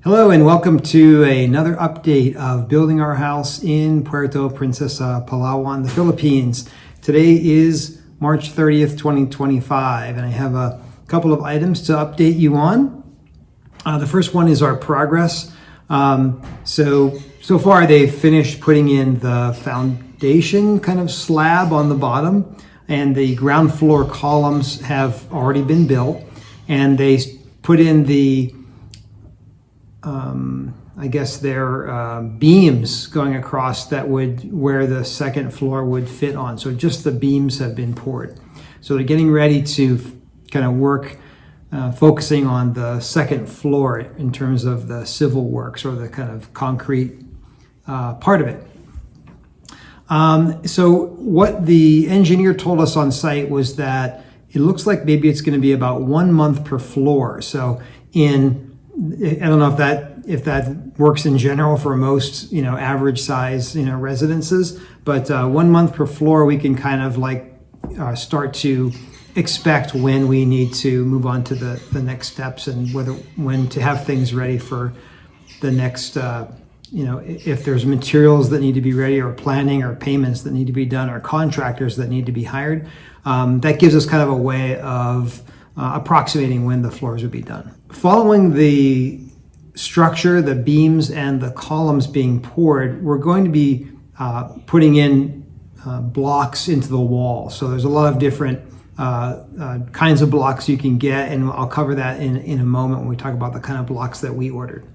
Hello and welcome to another update of building our house in Puerto Princesa, Palawan, the Philippines. Today is March 30th, 2025, and I have a couple of items to update you on. The first one is our progress. So far they've finished putting in the foundation kind of slab on the bottom, and the ground floor columns have already been built, and they put in the I guess they're beams going across that would where the second floor would fit on. So just the beams have been poured. So they're getting ready to kind of work, focusing on the second floor in terms of the civil works or the kind of concrete part of it. So what the engineer told us on site was that it looks like maybe it's going to be about 1 month per floor. So I don't know if that works in general for most, average size, residences, but 1 month per floor, we can kind of start to expect when we need to move on to the next steps and when to have things ready for the next, if there's materials that need to be ready or planning or payments that need to be done or contractors that need to be hired. That gives us kind of a way of approximating when the floors would be done. Following the structure, the beams and the columns being poured, we're going to be putting in blocks into the wall. So there's a lot of different kinds of blocks you can get, and I'll cover that in a moment when we talk about the kind of blocks that we ordered.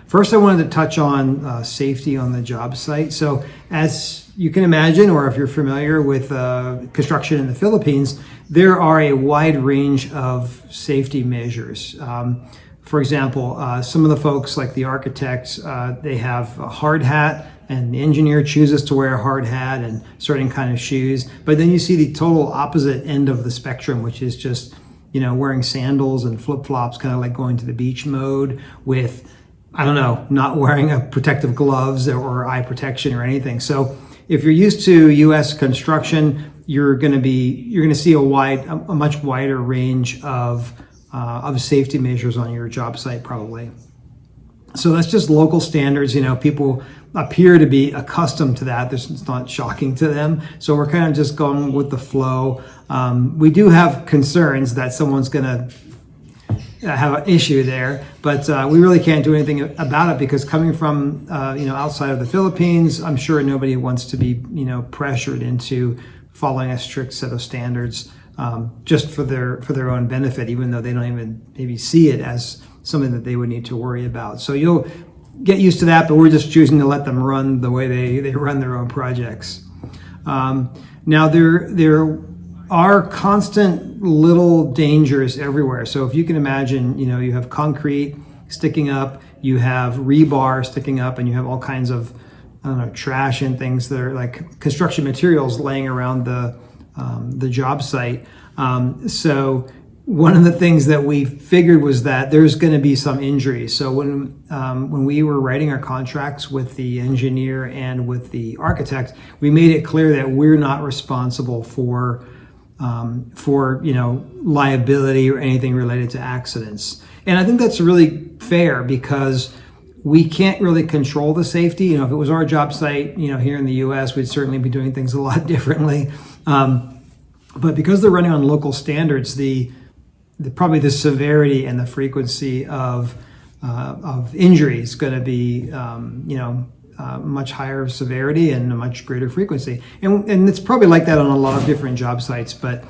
First, I wanted to touch on safety on the job site. So as you can imagine, or if you're familiar with construction in the Philippines, there are a wide range of safety measures. For example, some of the folks like the architects, they have a hard hat, and the engineer chooses to wear a hard hat and certain kind of shoes. But then you see the total opposite end of the spectrum, which is just, wearing sandals and flip-flops, kind of like going to the beach mode with, not wearing a protective gloves or eye protection or anything. So if you're used to U.S. construction, you're going to see a much wider range of safety measures on your job site probably. So that's just local standards. People appear to be accustomed to that. It's not shocking to them. So we're kind of just going with the flow. We do have concerns that someone's going to have an issue there, but we really can't do anything about it because coming from outside of the Philippines, I'm sure nobody wants to be pressured into following a strict set of standards just for their own benefit, even though they don't even maybe see it as something that they would need to worry about. So you'll get used to that, but we're just choosing to let them run the way they run their own projects. Now there are constant little dangers everywhere. So if you can imagine, you have concrete sticking up, you have rebar sticking up, and you have all kinds of, trash and things that are like construction materials laying around the job site. So one of the things that we figured was that there's going to be some injuries. So when we were writing our contracts with the engineer and with the architect, we made it clear that we're not responsible for liability or anything related to accidents. And I think that's really fair because we can't really control the safety. If it was our job site, here in the US, we'd certainly be doing things a lot differently. But because they're running on local standards, probably the severity and the frequency of injury is going to be, much higher severity and a much greater frequency. And it's probably like that on a lot of different job sites. But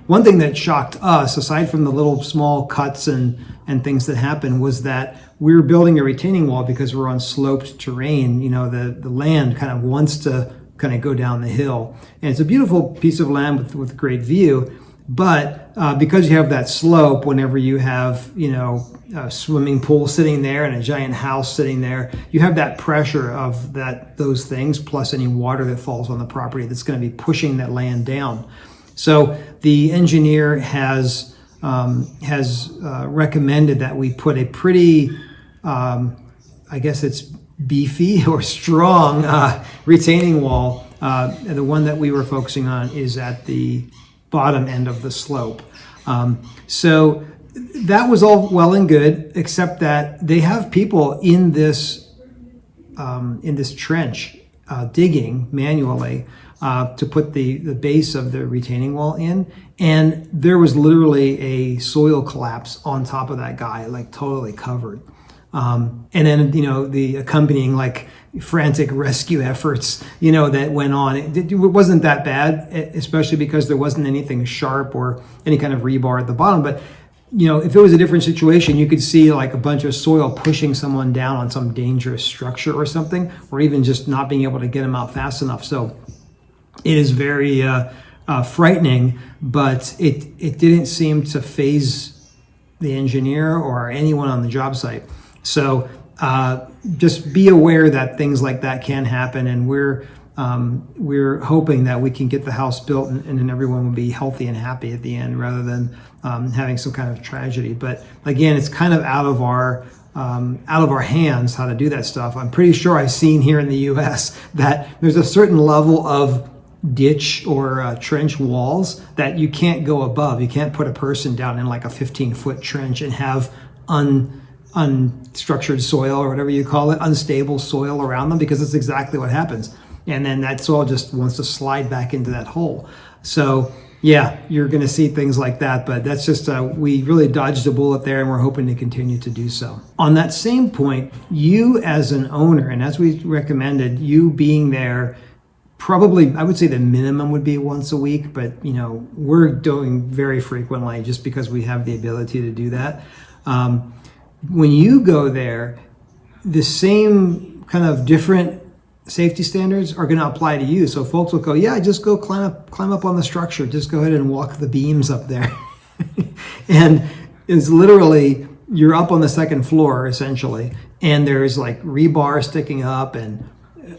one thing that shocked us, aside from the little small cuts and things that happen, was that we were building a retaining wall because we're on sloped terrain. The land kind of wants to kind of go down the hill. And it's a beautiful piece of land with great view. But because you have that slope, whenever you have, a swimming pool sitting there and a giant house sitting there, you have that pressure of those things plus any water that falls on the property that's going to be pushing that land down. So the engineer has recommended that we put a pretty, I guess it's beefy or strong retaining wall. The one that we were focusing on is at the bottom end of the slope. So that was all well and good, except that they have people in this trench digging manually to put the base of the retaining wall in, and there was literally a soil collapse on top of that guy, like totally covered. And then, the accompanying like frantic rescue efforts, that went on. It wasn't that bad, especially because there wasn't anything sharp or any kind of rebar at the bottom. But, if it was a different situation, you could see like a bunch of soil pushing someone down on some dangerous structure or something, or even just not being able to get them out fast enough. So it is very frightening, but it didn't seem to faze the engineer or anyone on the job site. So just be aware that things like that can happen, and we're hoping that we can get the house built and then everyone will be healthy and happy at the end, rather than having some kind of tragedy. But again, it's kind of out of our hands how to do that stuff. I'm pretty sure I've seen here in the U.S. that there's a certain level of ditch or trench walls that you can't go above. You can't put a person down in like a 15-foot trench and have unstructured soil, or whatever you call it, unstable soil around them, because that's exactly what happens. And then that soil just wants to slide back into that hole. So yeah, you're going to see things like that, but that's just, we really dodged a bullet there, and we're hoping to continue to do so. On that same point, you as an owner, and as we recommended, you being there, probably, I would say the minimum would be once a week, but we're doing very frequently just because we have the ability to do that. When you go there, the same kind of different safety standards are going to apply to you. So folks will go, yeah, just go climb up on the structure. Just go ahead and walk the beams up there. And it's literally, you're up on the second floor essentially, and there's like rebar sticking up, and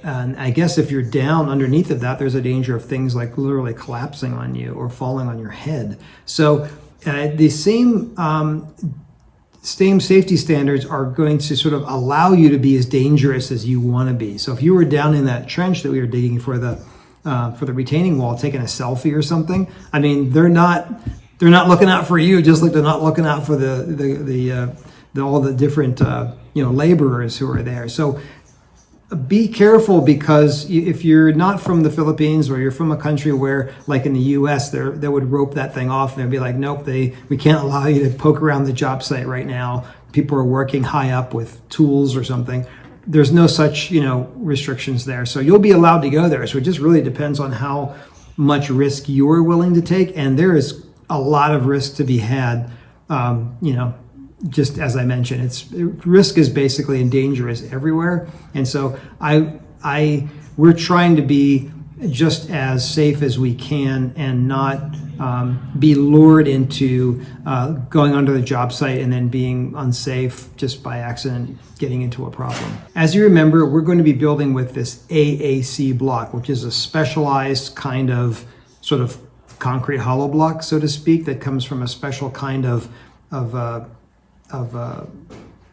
I guess if you're down underneath of that, there's a danger of things like literally collapsing on you or falling on your head. So the same safety standards are going to sort of allow you to be as dangerous as you want to be. So if you were down in that trench that we were digging for the retaining wall, taking a selfie or something, I mean, they're not looking out for you, just like they're not looking out for the all the different laborers who are there. So be careful, because if you're not from the Philippines, or you're from a country where, like in the U.S., they would rope that thing off and they'd be like, nope, we can't allow you to poke around the job site right now. People are working high up with tools or something. There's no such restrictions there, so you'll be allowed to go there. So it just really depends on how much risk you're willing to take, and there is a lot of risk to be had. Just as I mentioned, risk is basically and dangerous everywhere. And so we're trying to be just as safe as we can, and not be lured into going onto the job site and then being unsafe just by accident, getting into a problem. As you remember, we're going to be building with this AAC block, which is a specialized kind of sort of concrete hollow block, so to speak, that comes from a special kind of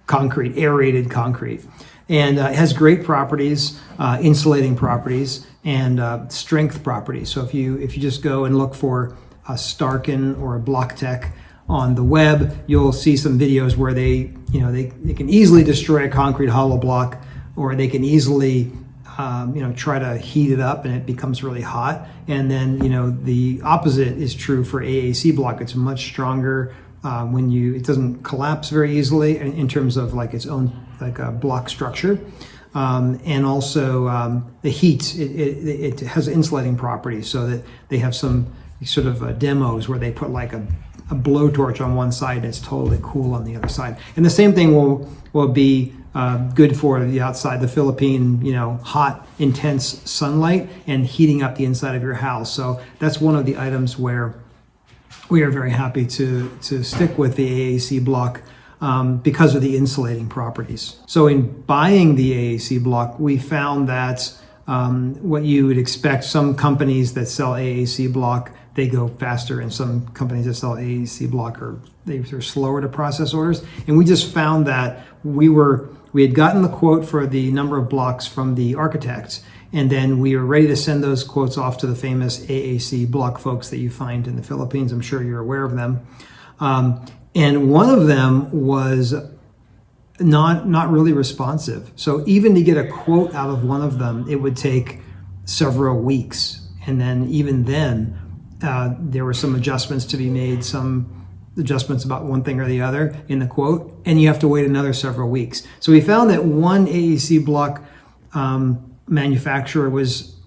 concrete, aerated concrete, and it has great properties, insulating properties, and strength properties. So if you just go and look for a Starkin or a BlockTech on the web, you'll see some videos where they can easily destroy a concrete hollow block, or they can easily try to heat it up and it becomes really hot. And then the opposite is true for AAC block. It's much stronger. It doesn't collapse very easily in terms of like its own like a block structure, and also the heat. It has insulating properties, so that they have some sort of demos where they put like a blowtorch on one side and it's totally cool on the other side. And the same thing will be good for the outside, the Philippine hot, intense sunlight and heating up the inside of your house. So that's one of the items where we are very happy to stick with the AAC block because of the insulating properties. So in buying the AAC block, we found that what you would expect, some companies that sell AAC block, they go faster, and some companies that sell AAC block they're slower to process orders. And we just found that we had gotten the quote for the number of blocks from the architects, and then we were ready to send those quotes off to the famous AAC block folks that you find in the Philippines. I'm sure you're aware of them. And one of them was not really responsive. So even to get a quote out of one of them, it would take several weeks. And then even then, there were some adjustments to be made, some adjustments about one thing or the other in the quote, and you have to wait another several weeks. So we found that one AAC block manufacturer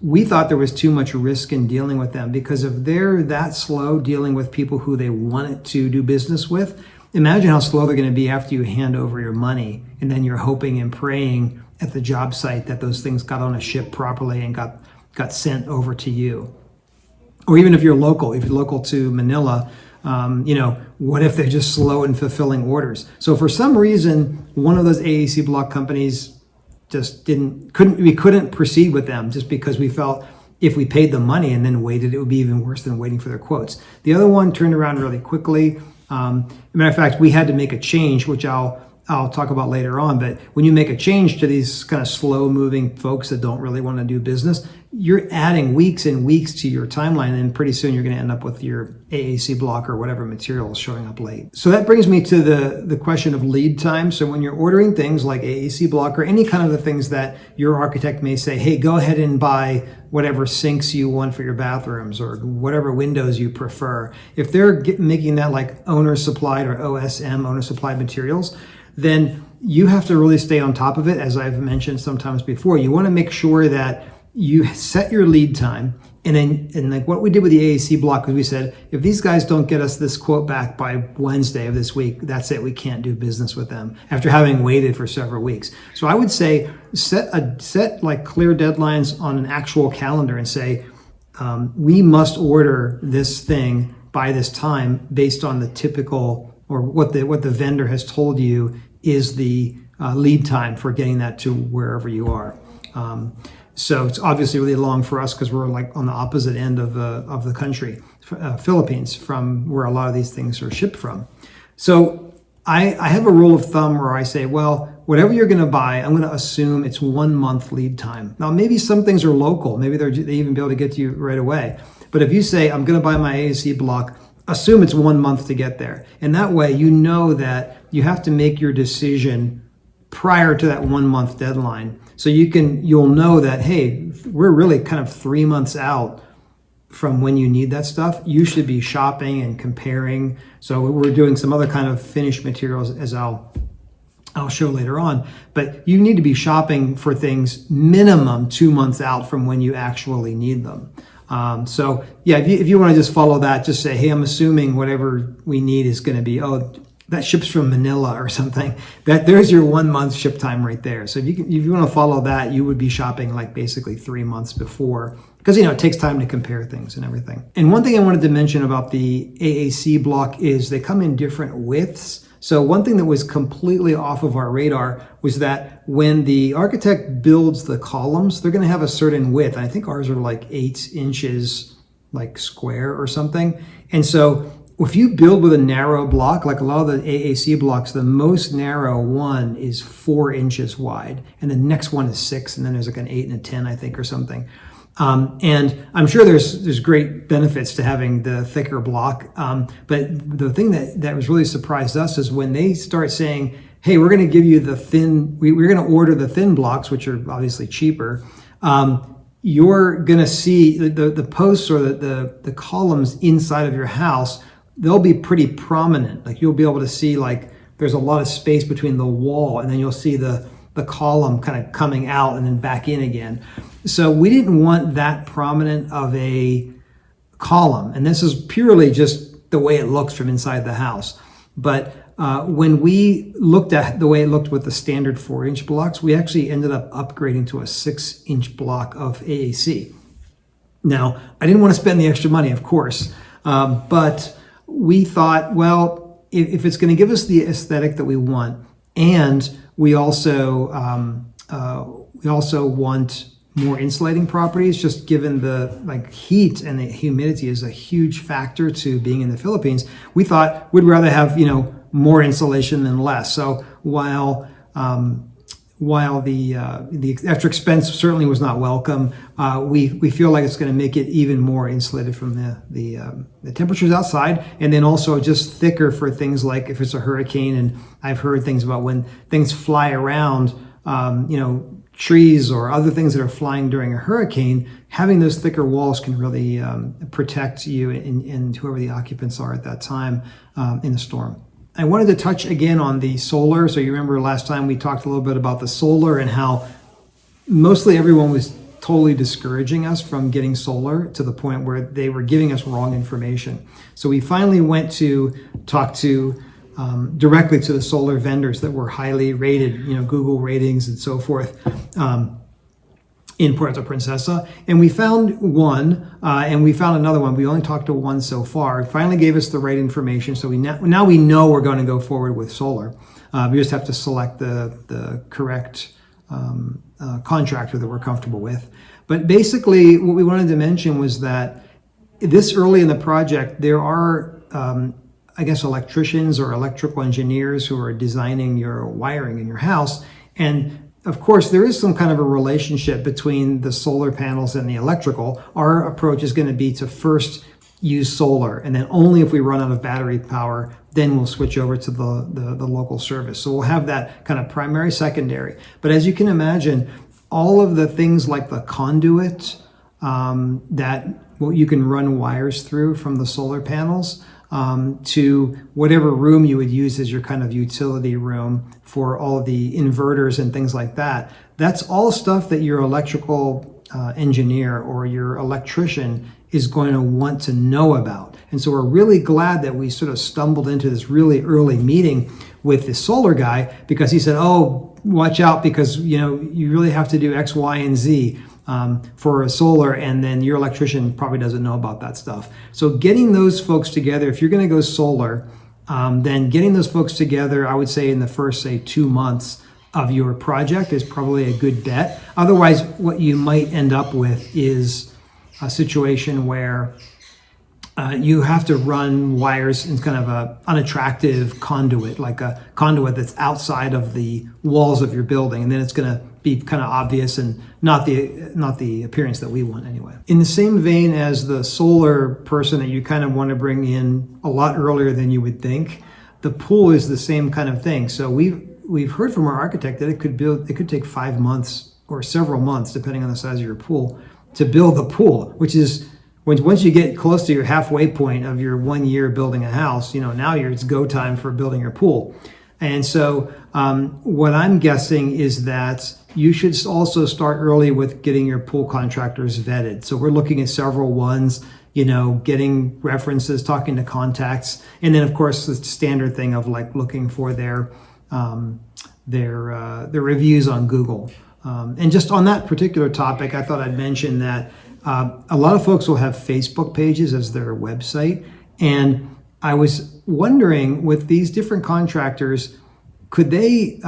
we thought there was too much risk in dealing with them, because if they're that slow dealing with people who they wanted to do business with, imagine how slow they're going to be after you hand over your money, and then you're hoping and praying at the job site that those things got on a ship properly and got sent over to you. Or even if you're local to Manila, what if they're just slow in fulfilling orders? So for some reason, one of those AAC block companies just we couldn't proceed with them, just because we felt if we paid the money and then waited, it would be even worse than waiting for their quotes. The other one turned around really quickly. As a matter of fact, we had to make a change, which I'll talk about later on. But when you make a change to these kind of slow moving folks that don't really want to do business, you're adding weeks and weeks to your timeline, and pretty soon you're going to end up with your AAC block or whatever material is showing up late. So that brings me to the question of lead time. So when you're ordering things like AAC block or any kind of the things that your architect may say, hey, go ahead and buy whatever sinks you want for your bathrooms or whatever windows you prefer. If they're making that like owner supplied or OSM, owner supplied materials, then you have to really stay on top of it. As I've mentioned sometimes before, you want to make sure that you set your lead time. And like what we did with the AAC block is we said, if these guys don't get us this quote back by Wednesday of this week, that's it. We can't do business with them after having waited for several weeks. So I would say set like clear deadlines on an actual calendar and say, we must order this thing by this time based on the typical or what the vendor has told you is the lead time for getting that to wherever you are. So it's obviously really long for us because we're like on the opposite end of the country, Philippines, from where a lot of these things are shipped from. So I have a rule of thumb where I say, well, whatever you're going to buy, I'm going to assume it's 1 month lead time. Now, maybe some things are local. Maybe they even be able to get to you right away. But if you say, I'm going to buy my AAC block, assume it's 1 month to get there. And that way, you know that you have to make your decision prior to that 1 month deadline. So you'll know that, hey, we're really kind of 3 months out from when you need that stuff. You should be shopping and comparing. So we're doing some other kind of finished materials, as I'll show later on. But you need to be shopping for things minimum 2 months out from when you actually need them. So yeah, if you want to just follow that, just say, hey, I'm assuming whatever we need is going to be, that ships from Manila or something. There's your 1 month ship time right there. So if you want to follow that, you would be shopping like basically 3 months before, because it takes time to compare things and everything. And one thing I wanted to mention about the AAC block is they come in different widths. So one thing that was completely off of our radar was that when the architect builds the columns, they're going to have a certain width. I think ours are like 8 inches, like square or something. And so if you build with a narrow block, like a lot of the AAC blocks, the most narrow one is 4 inches wide, and the next one is 6, and then there's like an 8 and a 10, I think, or something. And I'm sure there's great benefits to having the thicker block. But the thing that was really surprised us is when they start saying, hey, we're going to give you the thin, we're going to order the thin blocks, which are obviously cheaper. You're going to see the posts or the columns inside of your house, they'll be pretty prominent. Like you'll be able to see like there's a lot of space between the wall, and then you'll see the column kind of coming out and then back in again. So we didn't want that prominent of a column. And this is purely just the way it looks from inside the house. But when we looked at the way it looked with the standard 4-inch blocks, we actually ended up upgrading to a 6-inch block of AAC. Now, I didn't want to spend the extra money, of course, but we thought, well, if it's going to give us the aesthetic that we want, and we also want more insulating properties, just given the heat and the humidity is a huge factor to being in the Philippines, we thought we'd rather have more insulation than less. So while while the extra expense certainly was not welcome, we feel like it's going to make it even more insulated from the temperatures outside, and then also just thicker for things like if it's a hurricane. And I've heard things about when things fly around, trees or other things that are flying during a hurricane, having those thicker walls can really protect you and whoever the occupants are at that time in the storm. I wanted to touch again on the solar. So you remember last time we talked a little bit about the solar and how mostly everyone was totally discouraging us from getting solar to the point where they were giving us wrong information. So we finally went to talk to directly to the solar vendors that were highly rated, Google ratings and so forth, in Puerto Princesa. And we found one, and we found another one. We only talked to one so far. It finally gave us the right information. So now we know we're going to go forward with solar. We just have to select the correct contractor that we're comfortable with. But basically, what we wanted to mention was that this early in the project, there are electricians or electrical engineers who are designing your wiring in your house. And of course, there is some kind of a relationship between the solar panels and the electrical. Our approach is going to be to first use solar, and then only if we run out of battery power, then we'll switch over to the local service. So we'll have that kind of primary, secondary. But as you can imagine, all of the things like the conduit you can run wires through from the solar panels, to whatever room you would use as your kind of utility room for all the inverters and things like that. That's all stuff that your electrical engineer or your electrician is going to want to know about. And so we're really glad that we sort of stumbled into this really early meeting with the solar guy, because he said, oh, watch out, because you really have to do X, Y, and Z for a solar, and then your electrician probably doesn't know about that stuff. So getting those folks together, if you're going to go solar, then getting those folks together, I would say in the first, 2 months of your project is probably a good bet. Otherwise, what you might end up with is a situation where you have to run wires in kind of a unattractive conduit, like a conduit that's outside of the walls of your building, and then it's going to be kind of obvious and not the appearance that we want anyway. In the same vein as the solar person that you kind of want to bring in a lot earlier than you would think, the pool is the same kind of thing. So we've heard from our architect that it could take 5 months or several months, depending on the size of your pool, to build the pool, which is once you get close to your halfway point of your 1 year building a house, now it's go time for building your pool. And so what I'm guessing is that you should also start early with getting your pool contractors vetted. So we're looking at several ones, getting references, talking to contacts, and then of course the standard thing of like looking for their reviews on Google. And just on that particular topic, I thought I'd mention that a lot of folks will have Facebook pages as their website. And I was wondering, with these different contractors, could they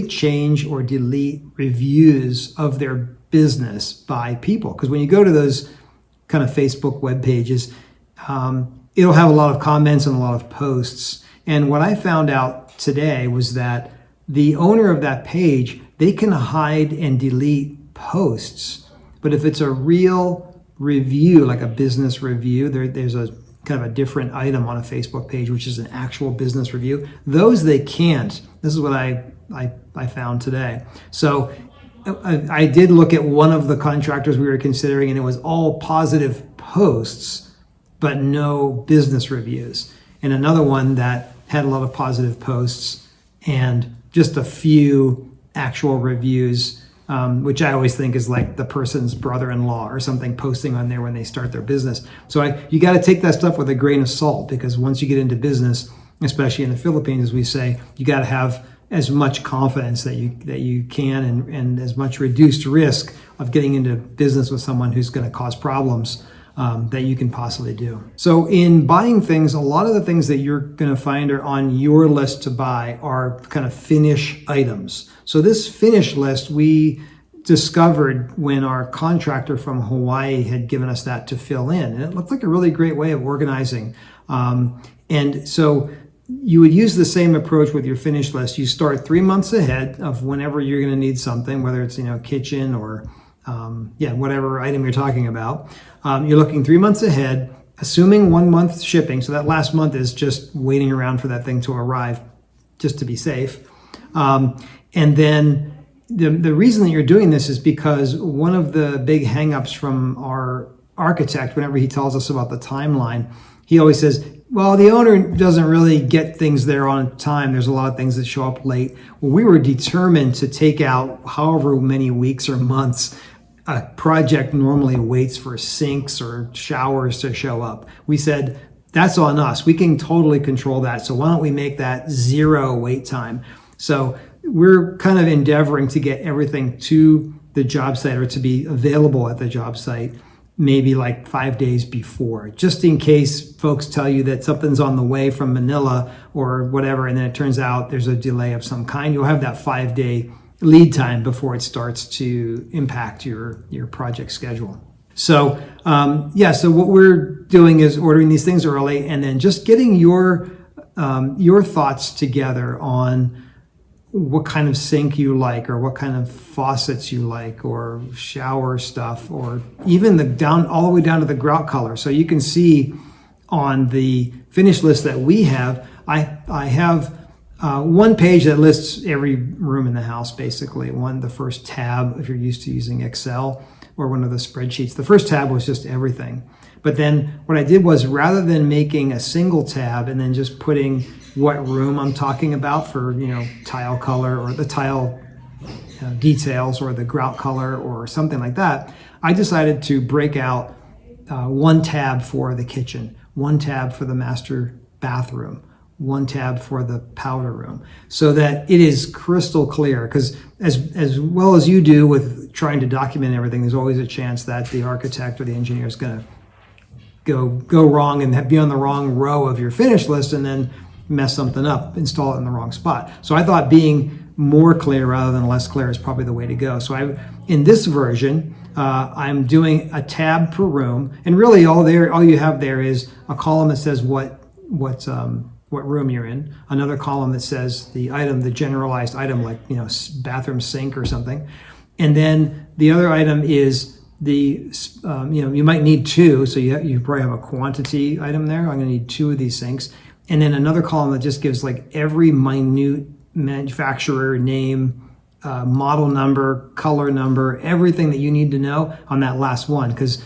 change or delete reviews of their business by people? Because when you go to those kind of Facebook web pages, it'll have a lot of comments and a lot of posts. And what I found out today was that the owner of that page, they can hide and delete posts. But if it's a real review, like a business review, there's a kind of a different item on a Facebook page, which is an actual business review. Those they can't. This is what I found today. So I did look at one of the contractors we were considering, and it was all positive posts, but no business reviews. And another one that had a lot of positive posts and just a few actual reviews, which I always think is like the person's brother-in-law or something posting on there when they start their business. So you got to take that stuff with a grain of salt, because once you get into business, especially in the Philippines, as we say, you got to have as much confidence that you can and as much reduced risk of getting into business with someone who's going to cause problems that you can possibly do. So in buying things, a lot of the things that you're going to find are on your list to buy are kind of finish items. So this finish list we discovered when our contractor from Hawaii had given us that to fill in. And it looked like a really great way of organizing. And so you would use the same approach with your finish list. You start 3 months ahead of whenever you're going to need something, whether it's, kitchen or, whatever item you're talking about. You're looking 3 months ahead, assuming 1 month shipping. So that last month is just waiting around for that thing to arrive, just to be safe. And then the reason that you're doing this is because one of the big hangups from our architect, whenever he tells us about the timeline, he always says, well, the owner doesn't really get things there on time. There's a lot of things that show up late. Well, we were determined to take out however many weeks or months a project normally waits for sinks or showers to show up. We said, that's on us. We can totally control that. So why don't we make that 0 wait time? So we're kind of endeavoring to get everything to the job site or to be available at the job site maybe like 5 days before, just in case folks tell you that something's on the way from Manila or whatever, and then it turns out there's a delay of some kind. You'll have that 5-day lead time before it starts to impact your project schedule. So so what we're doing is ordering these things early and then just getting your thoughts together on what kind of sink you like, or what kind of faucets you like, or shower stuff, or even all the way down to the grout color. So you can see on the finish list that we have, I have one page that lists every room in the house, basically. The first tab, if you're used to using Excel or one of the spreadsheets, the first tab was just everything. But then what I did was, rather than making a single tab and then just putting what room I'm talking about for, tile color or the tile details or the grout color or something like that, I decided to break out one tab for the kitchen, one tab for the master bathroom, one tab for the powder room, so that it is crystal clear. Because as well as you do with trying to document everything, there's always a chance that the architect or the engineer is going to go wrong and be on the wrong row of your finish list and then mess something up, install it in the wrong spot. So I thought being more clear rather than less clear is probably the way to go. So in this version, I'm doing a tab per room, and really all you have there is a column that says what room you're in, another column that says the generalized item, like bathroom sink or something, and then the other item is you might need 2, so you probably have a quantity item there. I'm going to need 2 of these sinks. And then another column that just gives like every minute manufacturer name, model number, color number, everything that you need to know on that last one. Because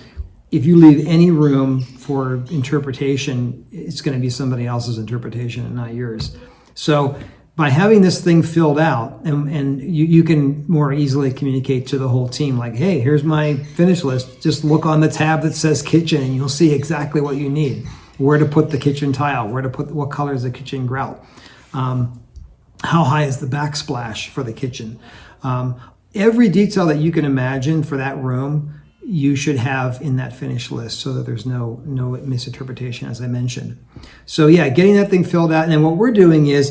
if you leave any room for interpretation, it's going to be somebody else's interpretation and not yours. So by having this thing filled out, and you can more easily communicate to the whole team, like, hey, here's my finish list. Just look on the tab that says kitchen and you'll see exactly what you need. Where to put the kitchen tile, what color is the kitchen grout, how high is the backsplash for the kitchen. Every detail that you can imagine for that room, you should have in that finish list so that there's no misinterpretation, as I mentioned. So yeah, getting that thing filled out. And then what we're doing is,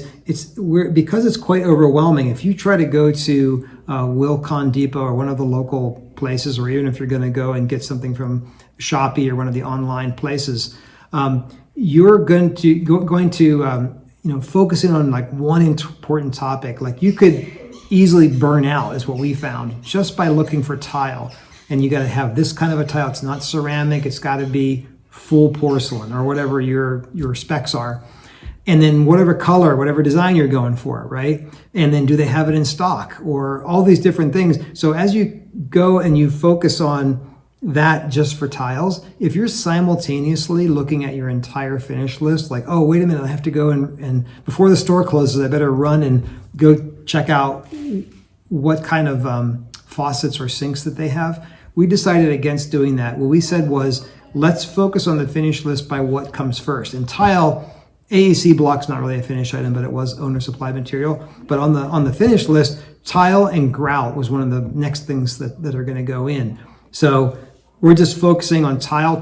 because it's quite overwhelming, if you try to go to Wilcon Depot or one of the local places, or even if you're going to go and get something from Shopee or one of the online places, you're going to focus in on like one important topic. Like you could easily burn out, is what we found, just by looking for tile. And you got to have this kind of a tile. It's not ceramic. It's got to be full porcelain or whatever your specs are. And then whatever color, whatever design you're going for, right? And then do they have it in stock, or all these different things. So as you go and you focus on that just for tiles, if you're simultaneously looking at your entire finish list, like, oh, wait a minute, I have to go and before the store closes, I better run and go check out what kind of faucets or sinks that they have. We decided against doing that. What we said was, let's focus on the finish list by what comes first. And tile, AAC block's not really a finish item, but it was owner supplied material. But on the finish list, tile and grout was one of the next things that are going to go in. So we're just focusing on tile,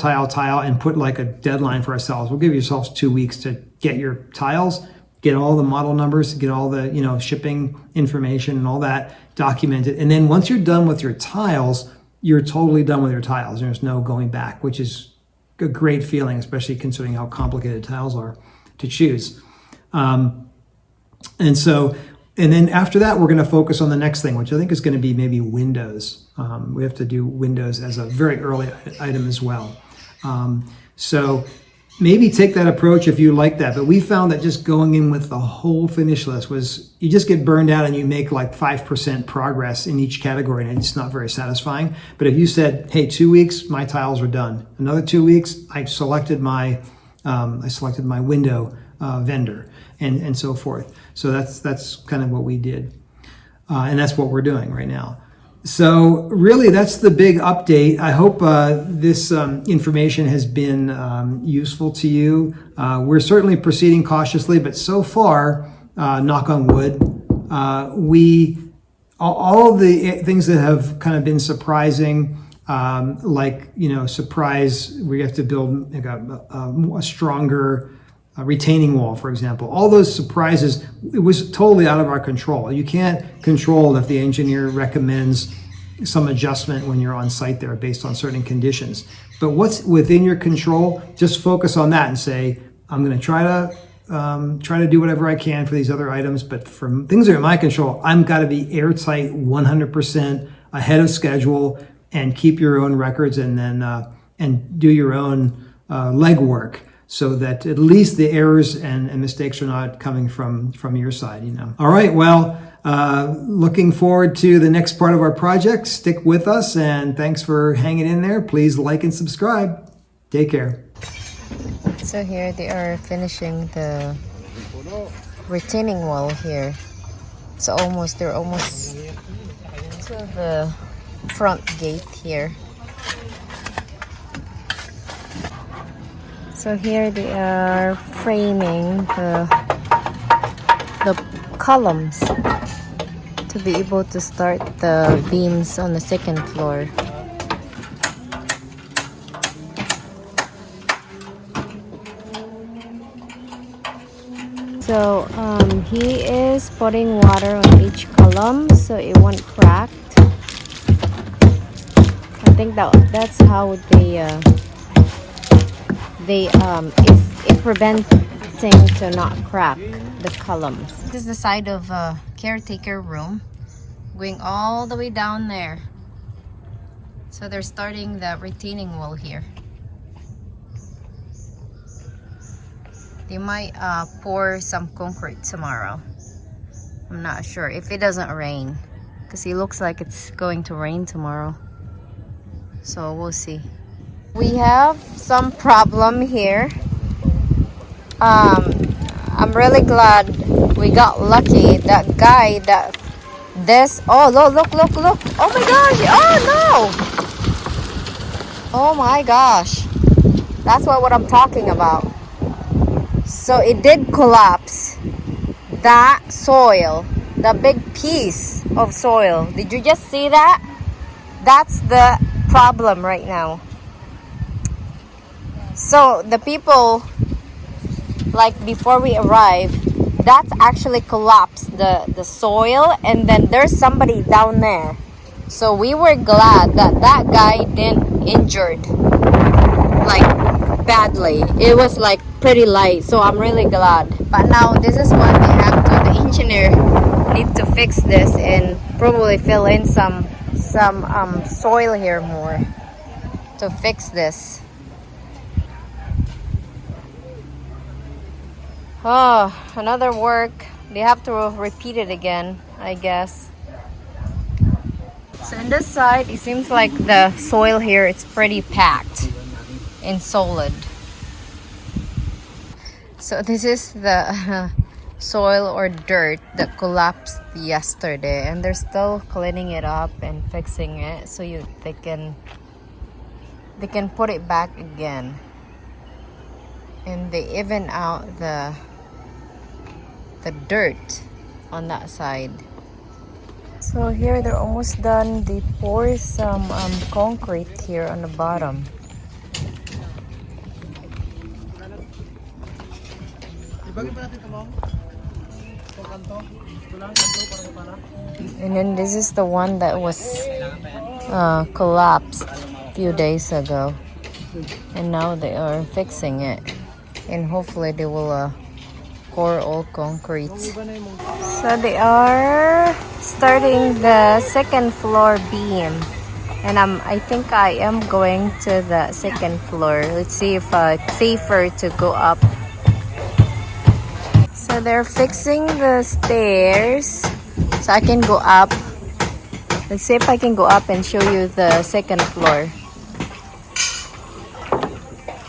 and put like a deadline for ourselves. We'll give yourselves 2 weeks to get your tiles, get all the model numbers, get all the shipping information and all that documented. And then once you're done with your tiles, you're totally done with your tiles. There's no going back, which is a great feeling, especially considering how complicated tiles are to choose. And so, and then after that, we're going to focus on the next thing, which I think is going to be maybe windows. We have to do windows as a very early item as well. So maybe take that approach if you like that. But we found that just going in with the whole finish list was, you just get burned out and you make like 5% progress in each category, and it's not very satisfying. But if you said, hey, 2 weeks, my tiles are done. Another 2 weeks, I selected my window vendor, and so forth. So that's kind of what we did. And that's what we're doing right now. So really, that's the big update. I hope this information has been useful to you. We're certainly proceeding cautiously, but so far, knock on wood, all the things that have kind of been surprising, like, surprise, we have to build like a stronger retaining wall, for example. All those surprises, it was totally out of our control. You can't control if the engineer recommends some adjustment when you're on site there based on certain conditions. But what's within your control, just focus on that and say, I'm going to try to do whatever I can for these other items. But for things that are in my control, I'm got to be airtight, 100% ahead of schedule, and keep your own records, and then and do your own legwork, so that at least the errors and mistakes are not coming from your side, All right, well, looking forward to the next part of our project. Stick with us, and thanks for hanging in there. Please like and subscribe. Take care. So here they are finishing the retaining wall here. They're almost to the front gate here. So here they are framing the columns to be able to start the beams on the second floor. So he is putting water on each column so it won't crack. I think that's how it preventing to not crack the columns. This is the side of caretaker room, going all the way down there. So they're starting the retaining wall here. They might pour some concrete tomorrow. I'm not sure if it doesn't rain, because it looks like it's going to rain tomorrow. So we'll see. We have some problem here. I'm really glad we got lucky. That guy oh, look. Oh my gosh. Oh no. Oh my gosh. That's what I'm talking about. So it did collapse. That soil, the big piece of soil. Did you just see that? That's the problem right now. So the people, like before we arrived, that's actually collapsed the soil, and then there's somebody down there. So we were glad that guy didn't injured like badly. It was like pretty light, so I'm really glad. But now this is what they have to, the engineer need to fix this and probably fill in some soil here more to fix this. Oh, another work. They have to repeat it again, I guess. So in this side, it seems like the soil here, it's pretty packed and solid. So this is the soil or dirt that collapsed yesterday, and they're still cleaning it up and fixing it so they can put it back again. And they even out the dirt on that side. So here they're almost done. They pour some concrete here on the bottom. And then this is the one that was collapsed a few days ago, and now they are fixing it, and hopefully they will pour all concrete. So they are starting the second floor beam. And I think I am going to the second floor. Let's see if it's safer to go up. So they're fixing the stairs so I can go up. Let's see if I can go up and show you the second floor.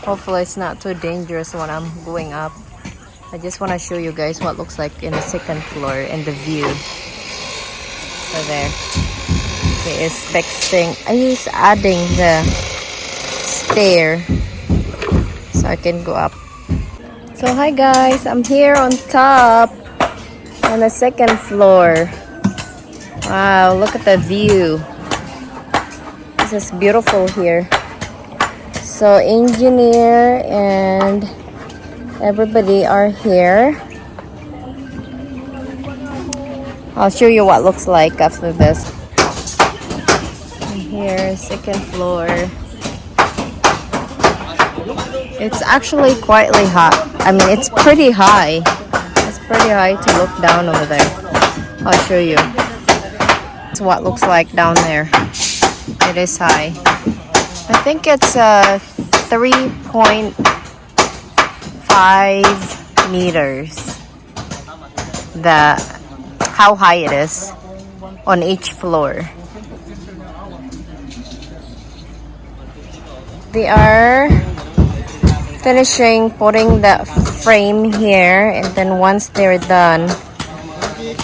Hopefully it's not too dangerous when I'm going up. I just want to show you guys what it looks like in the second floor and the view. So there. He is fixing. He's adding the stair so I can go up. So hi guys, I'm here on top on the second floor. Wow, look at the view. This is beautiful here. So engineer and everybody are here. I'll show you what it looks like after this. And here, second floor. It's actually quietly hot. I mean, it's pretty high. It's pretty high to look down over there. I'll show you. That's what it looks like down there. It is high. I think it's 3.5 meters. How high it is on each floor. They are finishing putting the frame here, and then once they're done,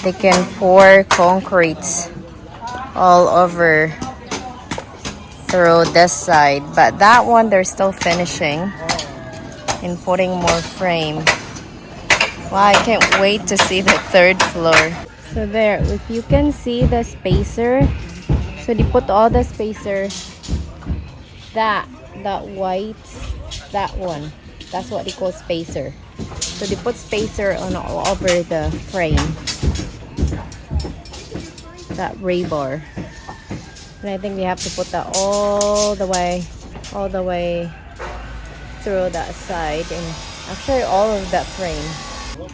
they can pour concrete all over through this side. But that one they're still finishing and putting more frame. Wow, I can't wait to see the third floor. So there, if you can see the spacer, so they put all the spacer, that white, that one, that's what they call spacer. So they put spacer on all over the frame, that rebar. And I think they have to put that all the way through that side, and actually all of that frame.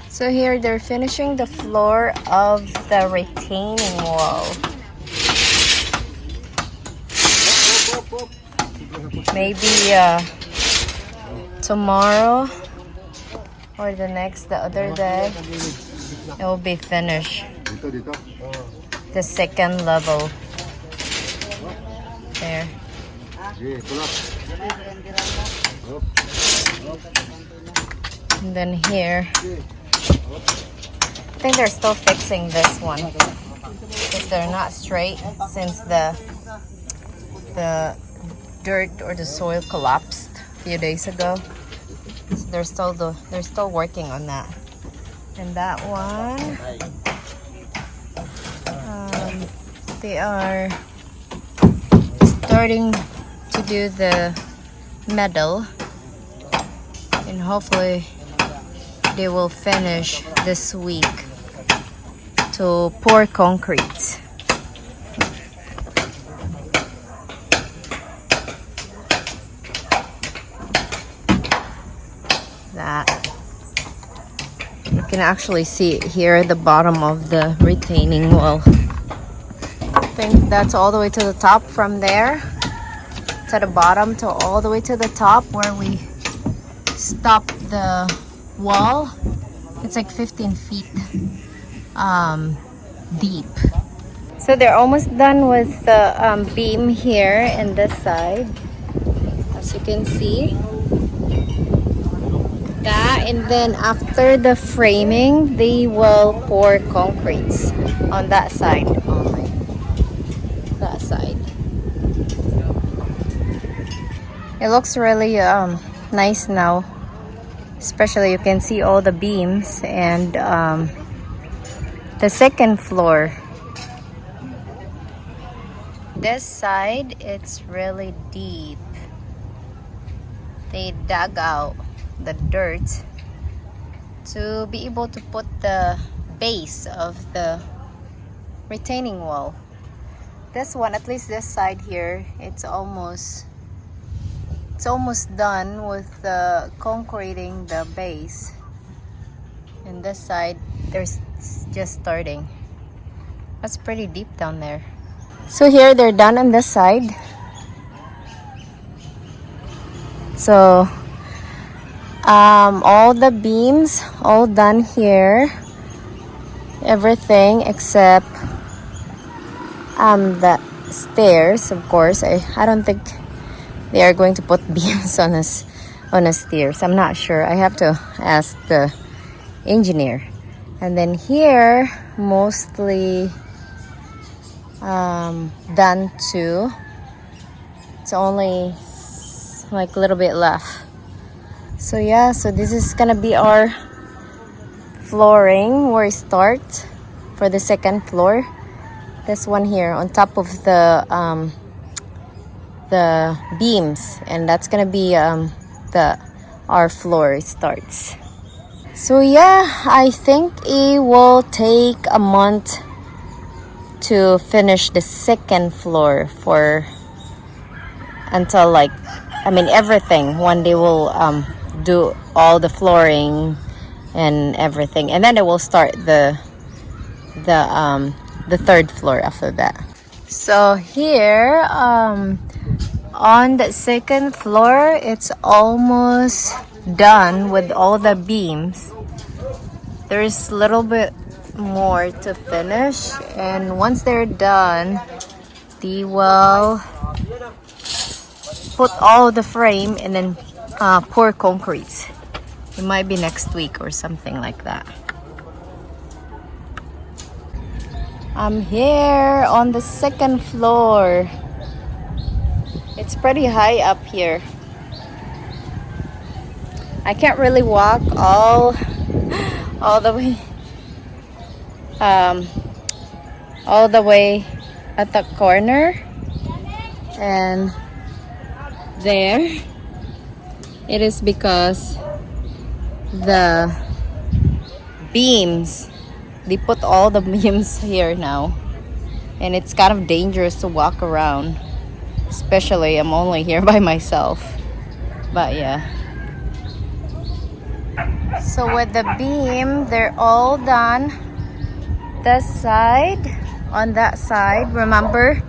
So here they're finishing the floor of the retaining wall. Maybe tomorrow or the other day, it will be finished. The second level. There. And then here, I think they're still fixing this one because they're not straight since the dirt or the soil collapsed a few days ago. So they're still working on that. And that one, they are starting to do the metal, and hopefully they will finish this week to pour concrete. That you can actually see it here at the bottom of the retaining wall. I think that's all the way to the top, from there to the bottom to all the way to the top where we stop the wall. It's like 15 feet deep. So they're almost done with the beam here and this side, as you can see. That, and then after the framing, they will pour concrete on that side only. That side. It looks really nice now. Especially you can see all the beams and the second floor. This side, it's really deep. They dug out the dirt to be able to put the base of the retaining wall. This one, at least this side here, it's almost done with the concreting the base. And this side, there's just starting. That's pretty deep down there. So here they're done on this side. So all the beams all done here. Everything except the stairs, of course. I don't think they are going to put beams on the stairs. I'm not sure. I have to ask the engineer. And then here, mostly done too. It's only like a little bit left. So yeah, so this is gonna be our flooring where we start for the second floor. This one here on top of the beams, and that's gonna be our floor starts. So yeah, I think it will take a month to finish the second floor until like, I mean, everything. One day we'll do all the flooring and everything, and then they will start the third floor after that. So here on the second floor, it's almost done with all the beams. There's a little bit more to finish, and once they're done, they will put all the frame and then pour concrete. It might be next week or something like that. I'm here on the second floor. It's pretty high up here. I can't really walk all the way at the corner, and there it is because the beams, they put all the beams here now, and it's kind of dangerous to walk around, especially I'm only here by myself. But yeah, so with the beam, they're all done. This side, on that side, remember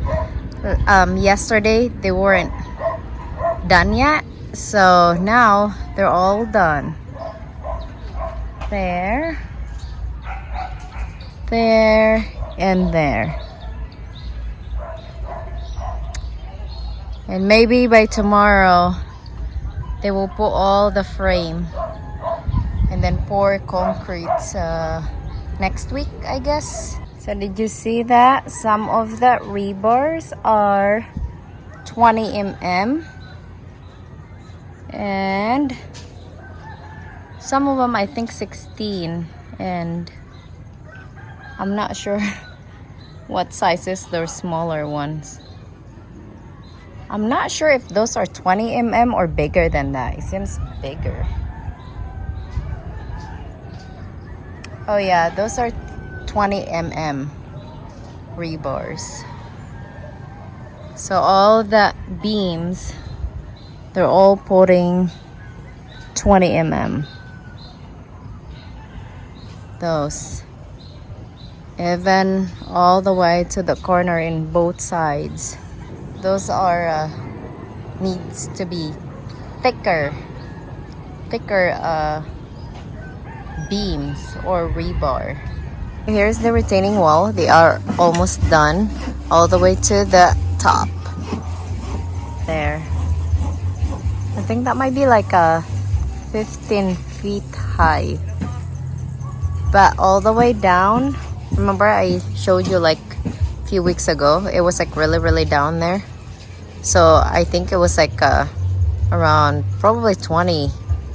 yesterday they weren't done yet, so now they're all done. There, and there. And maybe by tomorrow they will put all the frame and then pour concrete next week, I guess. So did you see that? Some of the rebars are 20 mm and some of them I think 16, and I'm not sure what sizes those smaller ones. I'm not sure if those are 20 mm or bigger than that. It seems bigger. Oh yeah, those are 20 mm rebars. So all the beams, they're all putting 20 mm. Those. Even all the way to the corner in both sides. Those are needs to be thicker beams or rebar. Here's the retaining wall. They are almost done all the way to the top. There. I think that might be like a 15 feet high. But all the way down, remember I showed you like a few weeks ago, it was like really down there. So I think it was like around probably 20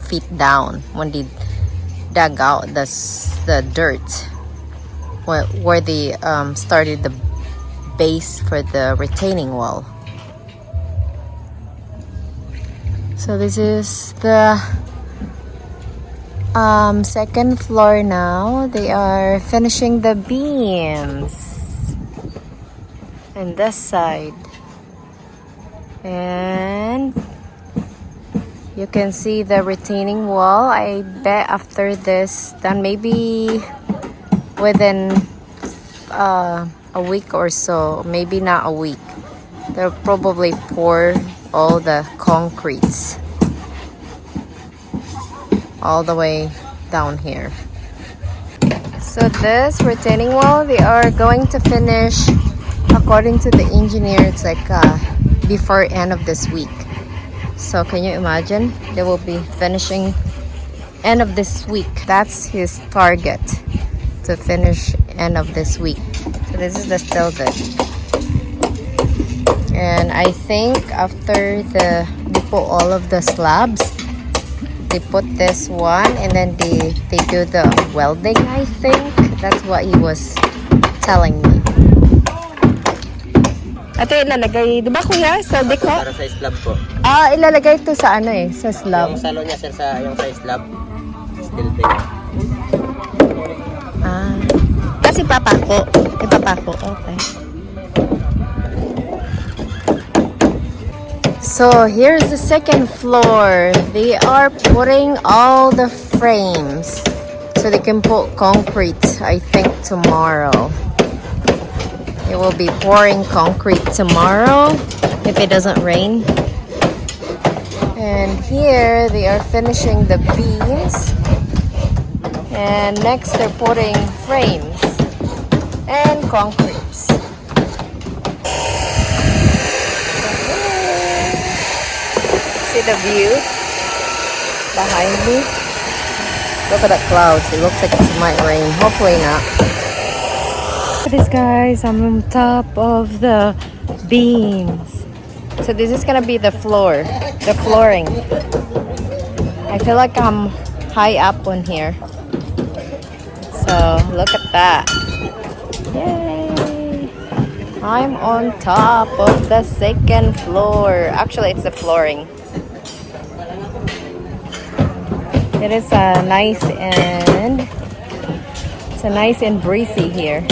feet down when they dug out the dirt where they started the base for the retaining wall. So this is the second floor now. They are finishing the beams and this side, and You can see the retaining wall. I bet after this done, maybe within a week or so, maybe not a week, they'll probably pour all the concretes all the way down here. So this retaining wall, they are going to finish, according to the engineer, it's like before end of this week. So can you imagine? They will be finishing end of this week. That's his target, to finish end of this week. So this is the still good. And I think after they put all of the slabs, they put this one and then they do the welding, I think. That's what he was telling me. Ito ilalagay, di ba kuya, sa deko? Para sa slab po. Ah, ilalagay ito sa ano sa slab. Yung salo niya sir yung sa slab. Steel bed. Ah, kasi ipapako, okay. So here's the second floor. They are putting all the frames so they can put concrete, I think, tomorrow. It will be pouring concrete tomorrow if it doesn't rain. And here they are finishing the beams. And next they're putting frames and concretes. See the view behind me? Look at the clouds. It looks like it might rain. Hopefully not. Look at this, guys. I'm on top of the beams. So this is gonna be the floor, the flooring. I feel like I'm high up on here. So look at that. Yay! I'm on top of the second floor. Actually, it's the flooring. It is nice and breezy here.